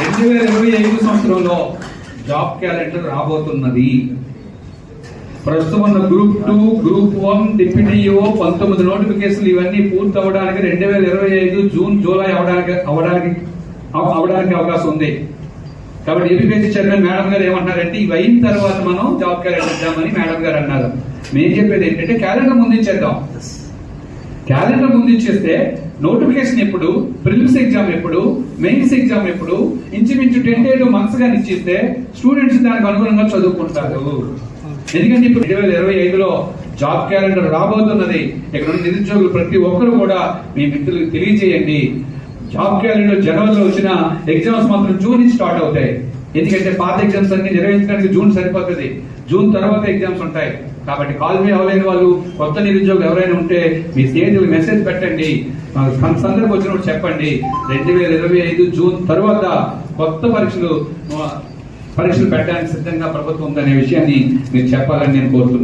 2025 సంవత్సరంలో job calendar రాబోతున్నది. ప్రస్తుతం ఉన్న గ్రూప్ 2, గ్రూప్ 1, డిప్యూటీఓ 19 నోటిఫికేషన్లు ఇవన్నీ పూర్తి అవడానికి 2025 జూన్, జూలై అవడానికి అవకాశం ఉంది. కాబట్టి ఏపీపీఎస్సీ చైర్మన్ మేడం గారు ఏమంటారంటే ఇవి అయిన తర్వాత మనం జాబ్ క్యాలెండర్ ఇద్దామని మేడం గారు అన్నారు. మేము చెప్పేది ఏంటంటే క్యాలెండర్ ముందించేద్దాం. క్యాలెండర్ ముందించేస్తే నోటిఫికేషన్ ఎప్పుడు, ప్రిలిమ్స్ ఎగ్జామ్ ఎప్పుడు, మెయిన్స్ ఎగ్జామ్ ఎప్పుడు, ఇంచుమించు 10 months గా ఇచ్చిస్తే స్టూడెంట్స్ దానికి అనుగుణంగా చదువుకుంటారు. ఎందుకంటే ఇప్పుడు 2025లో జాబ్ క్యాలెండర్ రాబోతున్నది. ఇక్కడ ఉన్న నిరుద్యోగులు ప్రతి ఒక్కరు కూడా మీ మిత్రులకు తెలియజేయండి. జాబ్ క్యాలెండర్ జనవరిలో వచ్చిన ఎగ్జామ్స్ మాత్రం జూన్ నుంచి స్టార్ట్ అవుతాయి. ఎందుకంటే పాత ఎగ్జామ్స్ అన్ని నిర్వహించడానికి జూన్ సరిపోతుంది. జూన్ తర్వాత ఎగ్జామ్స్ ఉంటాయి. కాబట్టి కాల్ మీ అవ్వలేని వాళ్ళు, కొత్త నిరుద్యోగులు ఎవరైనా ఉంటే మీ స్నేహితులకు మెసేజ్ పెట్టండి, సందర్భం వచ్చినప్పుడు చెప్పండి. 2025 జూన్ తర్వాత కొత్త పరీక్షలు పెట్టడానికి సిద్ధంగా ప్రభుత్వం ఉందనే విషయాన్ని మీరు చెప్పాలని నేను కోరుతున్నాను.